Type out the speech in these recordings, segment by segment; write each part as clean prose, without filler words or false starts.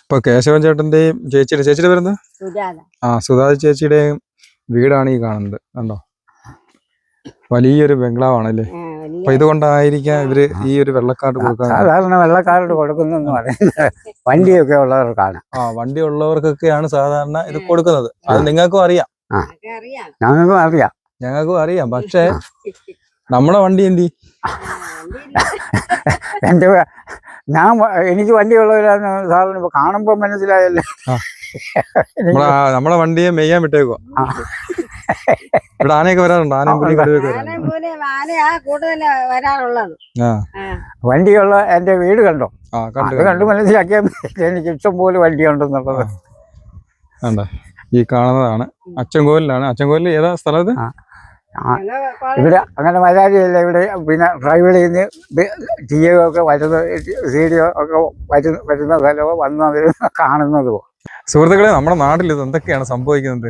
ഇപ്പൊ കേശവൻ ചേട്ടന്റെയും ചേച്ചിയുടെ പേരെന്താ? സുധാ ചേച്ചിയുടെയും വീടാണ് ഈ കാണുന്നത്. കണ്ടോ, വലിയൊരു ബംഗ്ലാവാണല്ലേ. അപ്പൊ ഇതുകൊണ്ടായിരിക്കാം ഇവര് ഈ ഒരു വെള്ളക്കാർഡ് കൊടുക്കാൻ. സാധാരണ വെള്ളക്കാർഡ് കൊടുക്കുന്നെന്ന് പറയുന്നത് വണ്ടിയൊക്കെ ഉള്ളവർക്കാണ്. വണ്ടി ഉള്ളവർക്കൊക്കെയാണ് സാധാരണ ഇത് കൊടുക്കുന്നത്. അത് നിങ്ങൾക്കും അറിയാം, ഞങ്ങൾക്കും അറിയാം. പക്ഷെ നമ്മളെ വണ്ടി എന്തി? എനിക്ക് വണ്ടിയുള്ളവരാണ് സാധാരണ. ഇപ്പൊ കാണുമ്പോ മനസ്സിലായല്ലേ. നമ്മളെ വണ്ടിയെ മെയ്യാൻ വിട്ടേക്കുവാ. ഇവിടെ ആനയൊക്കെ വരാറുണ്ട്. വണ്ടിയുള്ള എന്റെ വീട് കണ്ടോ? കണ്ടു മനസ്സിലാക്കിയാൽ എനിക്ക് ഇഷ്ടം പോലെ വണ്ടിയുണ്ടെന്നുള്ളത്. ഈ കാണുന്നതാണ് അച്ചൻകോവിലാണ്. അച്ചൻകോവിൽ ഏതാ സ്ഥലത്ത്? ഇവിടെ അങ്ങനെ വരാതില്ല. ഇവിടെ പിന്നെ ഡ്രൈവിൽ നിന്ന് ടിയോ ഒക്കെ വരുന്ന, സീഡിയോ ഒക്കെ വരുന്ന സ്ഥലമോ വന്നവർ കാണുന്നതോ. സുഹൃത്തുക്കളെ, നമ്മുടെ നാട്ടിൽ ഇത് എന്തൊക്കെയാണ് സംഭവിക്കുന്നത്?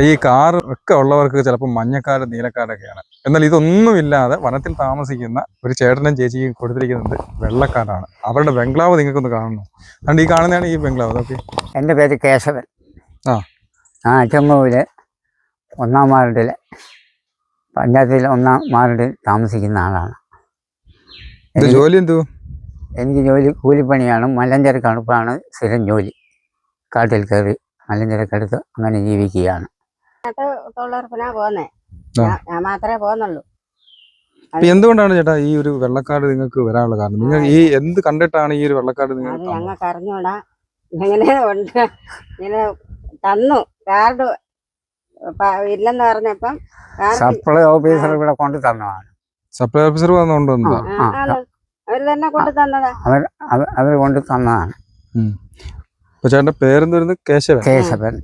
ഈ കാർ ഒക്കെ ഉള്ളവർക്ക് ചിലപ്പോൾ മഞ്ഞക്കാട് നീലക്കാടൊക്കെയാണ്. എന്നാൽ ഇതൊന്നുമില്ലാതെ വനത്തിൽ താമസിക്കുന്ന ഒരു ചേട്ടനും ചേച്ചിയും കൊടുത്തിരിക്കുന്നത് വെള്ളക്കാടാണ്. അവരുടെ ബംഗ്ലാവ് നിങ്ങൾക്കൊന്ന് കാണണം. അതുകൊണ്ട് ഈ കാണുന്നതാണ് ഈ ബംഗ്ലാവ്. അതൊക്കെ. എൻ്റെ പേര് കേശവൻ. ചെമ്മൂര് 1-ാം വാർഡിലെ പഞ്ചായത്തിൽ 1-ാം വാർഡിൽ താമസിക്കുന്ന ആളാണ്. ജോലി എന്തുവാ? എനിക്ക് ജോലി കൂലിപ്പണിയാണ്. മലഞ്ചരക്കടുപ്പാണ് സ്ഥിരം ജോലി. കാട്ടിൽ കയറി മലഞ്ചരക്കെടുത്ത് അങ്ങനെ ജീവിക്കുകയാണ്. എന്തുകൊണ്ടാണ് ചേട്ടാ ഈ ഒരു വെള്ളക്കാട് നിങ്ങൾക്ക് വരാനുള്ള കാരണം? നിങ്ങൾ ഈ എന്ത് കണ്ടിട്ടാണ് ഈ ഒരു വെള്ളക്കാട് നിങ്ങൾ? ഞങ്ങൾക്ക് അറിഞ്ഞൂടാ. ഇങ്ങനെ തന്നു കാർഡ് ഇല്ലെന്ന് പറഞ്ഞപ്പം സപ്ലൈ ഓഫീസർ ഇവിടെ കൊണ്ട് തന്നതാണ്. സപ്ലൈ ഓഫീസർ വന്നുകൊണ്ടുവന്നതാ? അവര് തന്നെ കൊണ്ട് തന്നതാ. അവർ കൊണ്ട് തന്നതാണ്. ചേട്ടന്റെ പേരെന്തായിരുന്നു? കേശവൻ.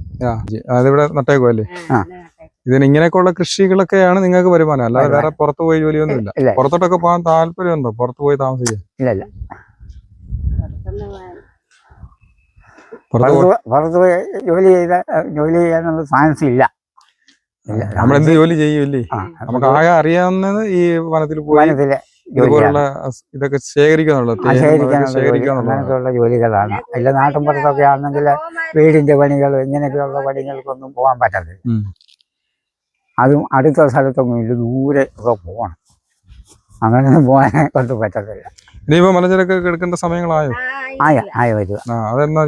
അതിവിടെ നട്ടേക്കുമല്ലേ? ഇതിന് ഇങ്ങനെയൊക്കെയുള്ള കൃഷികളൊക്കെയാണ് നിങ്ങൾക്ക് വരുമാനം, അല്ലാതെ വേറെ പുറത്തു പോയി ജോലിയൊന്നും ഇല്ല. പുറത്തോട്ടൊക്കെ പോകാൻ താല്പര്യമുണ്ടോ? പുറത്തു പോയി താമസിക്കാൻ? ഇല്ല. പുറത്ത് പോയി ജോലി ചെയ്യാനുള്ള ചാൻസ് ഇല്ല. നമ്മളെന്ത് ജോലി ചെയ്യൂല്ലേ? നമുക്ക് ആകെ അറിയാവുന്നത് ഈ വനത്തിൽ പോയി ഇതുപോലുള്ള ഇതൊക്കെ ശേഖരിക്കാനുള്ള ജോലികളാണ്. അല്ല നാട്ടിൻ പുറത്തൊക്കെ ആണെങ്കിൽ വീടിന്റെ പണികൾ ഇങ്ങനെയൊക്കെയുള്ള പണികൾക്കൊന്നും പോകാൻ പറ്റത്തില്ല. അതും അടുത്ത സ്ഥലത്തൊന്നും ഇല്ല, ദൂരെ ഒക്കെ പോകണം. അങ്ങനെയൊന്നും പോകാനെ കൊണ്ട് പറ്റത്തില്ല. ഇനിയിപ്പോ മലഞ്ചരക്ക് എടുക്കേണ്ട സമയങ്ങളായോ? ആയി വരിക. അതെന്നാ?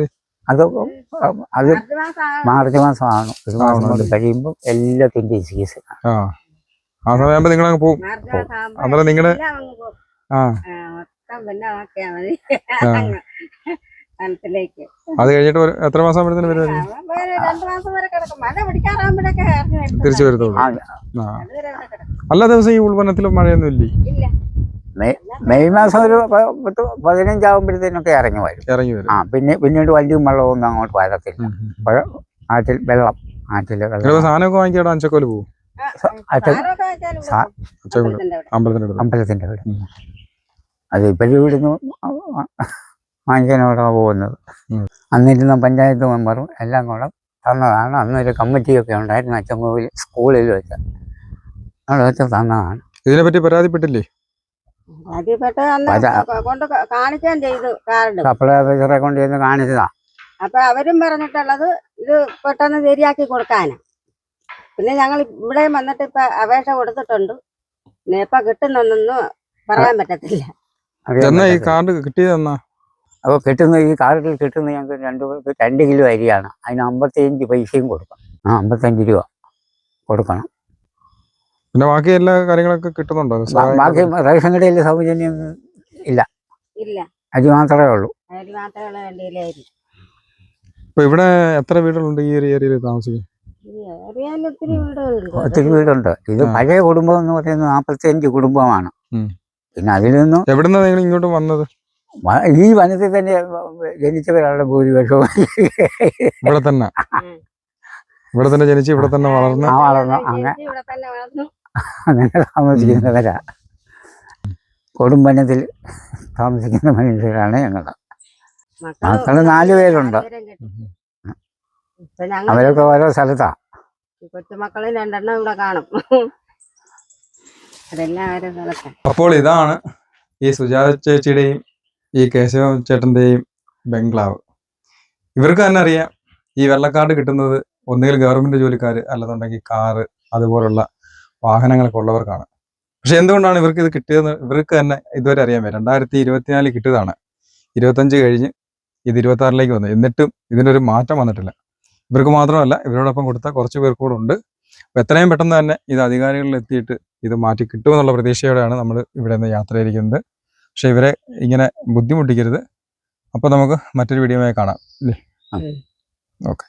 അത് മാർച്ച് മാസമാണ്. ഒരു മാസം കൊണ്ട് കഴിയുമ്പോൾ എല്ലാത്തിൻ്റെ സീസൺ. ആ സമയമാകുമ്പോ നിങ്ങളങ്ങ് പോകും. അന്നേരം നിങ്ങളുടെ അത് കഴിഞ്ഞിട്ട് എത്ര മാസം ആകുമ്പോഴത്തേനും വരുമായിരിക്കും? തിരിച്ചു വരത്തുള്ളൂ. എല്ലാ ദിവസവും ഈ ഉൾവനത്തിൽ മഴയൊന്നും ഇല്ലേ? മെയ് മാസം ഒരു 15 ആകുമ്പോഴത്തേനൊക്കെ ഇറങ്ങി വരും. പിന്നീട് വണ്ടിയും വെള്ളവും ഒന്നും അങ്ങോട്ട് വരത്തില്ല. ആറ്റിൽ വെള്ളം, ആറ്റിലെ വെള്ളം. സാധനമൊക്കെ വാങ്ങിക്കാടെ അഞ്ചക്കോല് പോകും. അമ്പലത്തിന്റെ വീട്. അത് ഇപ്പോഴും ഇവിടുന്ന് വാങ്ങിക്കാനോടെ പോകുന്നത്. അന്നിരുന്ന പഞ്ചായത്ത് മെമ്പറും എല്ലാം കൂടെ തന്നതാണ്. അന്നൊരു കമ്മിറ്റിയൊക്കെ ഉണ്ടായിരുന്നു അച്ചൻകോവിൽ സ്കൂളിൽ വെച്ച്. അവിടെ വെച്ച് തന്നതാണ്. ഇതിനെപ്പറ്റി പരാതിപ്പെട്ടില്ലേ? സപ്ലൈ ഓഫീസറെ കൊണ്ട് ചെന്ന് കാണിച്ചതാ. അപ്പൊ അവരും പറഞ്ഞിട്ടുള്ളത് ഇത് പെട്ടെന്ന് ശരിയാക്കി കൊടുക്കാനാ. പിന്നെ ഞങ്ങൾ ഇവിടെ വന്നിട്ട് ഇപ്പൊ അപേക്ഷ കൊടുത്തിട്ടുണ്ട്. പിന്നെ ഇപ്പൊ കിട്ടുന്നൊന്നും പറയാൻ പറ്റത്തില്ല. ഈ കാർഡ് കിട്ടിയതെന്നാ? അപ്പോൾ ഈ കാർഡിൽ കിട്ടുന്ന ഞങ്ങൾക്ക് 2 കിലോ അരിയാണ്. അതിന് 55 പൈസയും കൊടുക്കണം. 55 രൂപ കൊടുക്കണം. പിന്നെ ബാക്കി എല്ലാ കാര്യങ്ങളൊക്കെ കിട്ടുന്നുണ്ടോ? ബാക്കി റേഷൻ കടയിൽ സൗജന്യം ഇല്ല. അരി മാത്രമേ ഉള്ളൂ. ഇപ്പൊ ഇവിടെ എത്ര വീടുകളുണ്ട് ഈ ഒരു ഏരിയയിൽ താമസിക്കാൻ? ഒത്തിരി വീടുണ്ട്. ഇത് പഴയ കുടുംബം എന്ന് പറയുന്നത് 45 കുടുംബമാണ്. പിന്നെ അതിൽ നിന്നും എവിടുന്നാ നിങ്ങൾ ഇങ്ങോട്ട് വന്നത്? ഈ വനത്തിൽ തന്നെ ജനിച്ചവരാണ് ഭൂരിപക്ഷവും. ഇവിടെ തന്നെ ജനിച്ച് ഇവിടെ തന്നെ വളർന്നു അങ്ങനെ താമസിക്കുന്നവരാ. കൊടുംവനത്തിൽ താമസിക്കുന്ന മനുഷ്യരാണ് ഞങ്ങൾ. മക്കള് 4 പേരുണ്ട്. അവരൊക്കെ ഓരോ സ്ഥലത്താ. കൊച്ചുമക്കള് 2 ഇവിടെ കാണും. അപ്പോൾ ഇതാണ് ഈ സുജാത ചേച്ചിയുടെയും ഈ കേശവ ചേട്ടന്റെയും ബംഗ്ലാവ്. ഇവർക്ക് തന്നെ അറിയാം ഈ വെള്ള കാർഡ് കിട്ടുന്നത് ഒന്നുകിൽ ഗവൺമെന്റ് ജോലിക്കാർ, അല്ലെന്നുണ്ടെങ്കിൽ കാറ് അതുപോലുള്ള വാഹനങ്ങളൊക്കെ ഉള്ളവർക്കാണ്. പക്ഷെ എന്തുകൊണ്ടാണ് ഇവർക്ക് ഇത് കിട്ടിയതെന്ന് ഇവർക്ക് തന്നെ ഇതുവരെ അറിയാൻ പറ്റും. 2024 കിട്ടിയതാണ്, 25 കഴിഞ്ഞ് ഇത് 26ലേക്ക് വന്നു, എന്നിട്ടും ഇതിനൊരു മാറ്റം വന്നിട്ടില്ല. ഇവർക്ക് മാത്രമല്ല, ഇവരോടൊപ്പം കൊടുത്ത കുറച്ച് പേർക്ക് കൂടെ ഉണ്ട്. അപ്പോൾ എത്രയും പെട്ടെന്ന് തന്നെ ഇത് അധികാരികളിൽ എത്തിയിട്ട് ഇത് മാറ്റി കിട്ടുമെന്നുള്ള പ്രതീക്ഷയോടെയാണ് നമ്മൾ ഇവിടെ നിന്ന് യാത്ര ചെയ്തിരിക്കുന്നത്. പക്ഷെ ഇവരെ ഇങ്ങനെ ബുദ്ധിമുട്ടിക്കരുത്. അപ്പോൾ നമുക്ക് മറ്റൊരു വീഡിയോയുമായി കാണാം അല്ലേ? ഓക്കെ.